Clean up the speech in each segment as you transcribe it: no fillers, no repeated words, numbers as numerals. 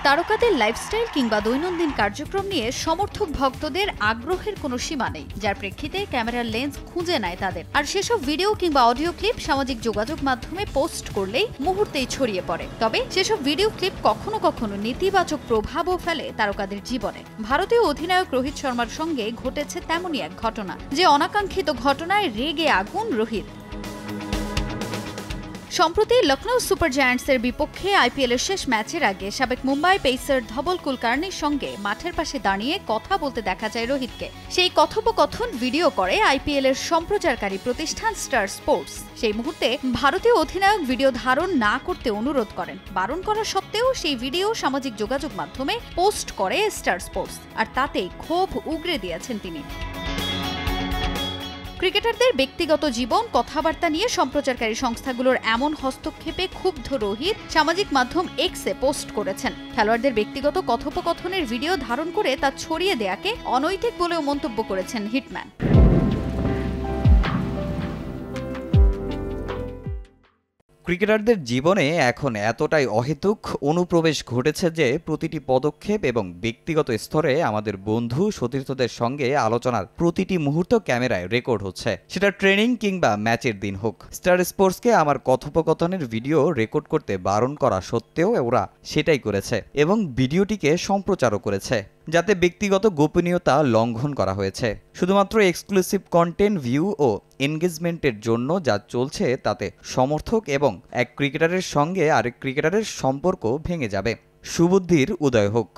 তারকাদের লাইফস্টাইল কিংবা দৈনন্দিন কার্যক্রম নিয়ে সমর্থক ভক্তদের আগ্রহের কোনো সীমা নেই, যার প্রেক্ষিতে ক্যামেরার লেন্স খুঁজে নেয় তাদের। আর সেসব ভিডিও কিংবা অডিও ক্লিপ সামাজিক যোগাযোগ মাধ্যমে পোস্ট করলেই মুহূর্তেই ছড়িয়ে পড়ে। তবে সেসব ভিডিও ক্লিপ কখনো কখনো নেতিবাচক প্রভাবও ফেলে তারকাদের জীবনে। ভারতীয় অধিনায়ক রোহিত শর্মার সঙ্গে ঘটেছে তেমনই এক ঘটনা, যে অনাকাঙ্ক্ষিত ঘটনায় রেগে আগুন রোহিত। সম্প্রতি লখনৌ সুপার জায়ান্টসের বিপক্ষে আইপিএলের শেষ ম্যাচের আগে সাবেক মুম্বাই পেসার ধবল কুলকার্নির সঙ্গে মাঠের পাশে দাঁড়িয়ে কথা বলতে দেখা যায় রোহিতকে। সেই কথোপকথন ভিডিও করে আইপিএলের সম্প্রচারকারী প্রতিষ্ঠান স্টার স্পোর্টস। সেই মুহূর্তে ভারতীয় অধিনায়ক ভিডিও ধারণ না করতে অনুরোধ করেন। বারণ করা সত্ত্বেও সেই ভিডিও সামাজিক যোগাযোগ মাধ্যমে পোস্ট করে স্টার স্পোর্টস, আর তাতেই ক্ষোভ উগরে দিয়েছেন তিনি। ক্রিকেটারদের ব্যক্তিগত জীবন, কথাবার্তা নিয়ে সম্প্রচারকারী সংস্থাগুলোর এমন হস্তক্ষেপে ক্ষুব্ধ রোহিত সামাজিক মাধ্যম এক্সে পোস্ট করেছেন। খেলোয়াড়দের ব্যক্তিগত কথোপকথনের ভিডিও ধারণ করে তা ছড়িয়ে দেয়াকে অনৈতিক বলেও মন্তব্য করেছেন হিটম্যান। ক্রিকেটারদের জীবনে এখন এতটাই অহেতুক অনুপ্রবেশ ঘটেছে যে প্রতিটি পদক্ষেপ এবং ব্যক্তিগত স্তরে আমাদের বন্ধু সতীর্থদের সঙ্গে আলোচনার প্রতিটি মুহূর্ত ক্যামেরায় রেকর্ড হচ্ছে, সেটা ট্রেনিং কিংবা ম্যাচের দিন হোক। স্টার স্পোর্টসকে আমার কথোপকথনের ভিডিও রেকর্ড করতে বারণ করা সত্ত্বেও ওরা সেটাই করেছে এবং ভিডিওটিকে সম্প্রচারও করেছে, যাতে ব্যক্তিগত গোপনীয়তা লঙ্ঘন করা হয়েছে। শুধুমাত্র এক্সক্লুসিভ কন্টেন্ট, ভিউ ও এনগেজমেন্টের জন্য যা চলছে তাতে সমর্থক এবং এক ক্রিকেটারের সঙ্গে আরেক ক্রিকেটারের সম্পর্ক ভেঙে যাবে। সুবুদ্ধির উদয় হোক।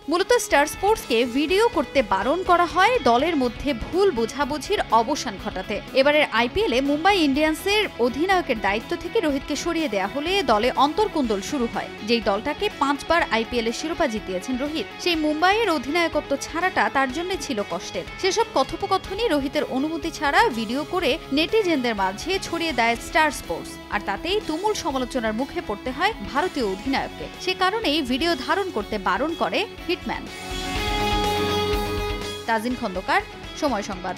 মূলত স্টার স্পোর্টসকে ভিডিও করতে বারণ করা হয় দলের মধ্যে ভুল বোঝাবুঝির অবসান ঘটাতে। এবারের আইপিএলে মুম্বাই ইন্ডিয়ান্সের অধিনায়কের দায়িত্ব থেকে রোহিতকে সরিয়ে দেয়া হলে দলে অন্তর্কুন্দল শুরু হয়। যেই দলটাকে 5 বার আইপিএলের শিরোপা জিতিয়েছেন রোহিত, সেই মুম্বাইয়ের অধিনায়কত্ব ছাড়াটা তার জন্য ছিল কষ্টের। সেসব কথোপকথনই রোহিতের অনুমতি ছাড়া ভিডিও করে নেটিজেনদের মাঝে ছড়িয়ে দেয় স্টার স্পোর্টস, আর তাতেই তুমুল সমালোচনার মুখে পড়তে হয় ভারতীয় অধিনায়ককে। সে কারণেই ভিডিও ধারণ করতে বারণ করে হিটম্যান। তাজিন খন্দকার, সময় সংবাদ।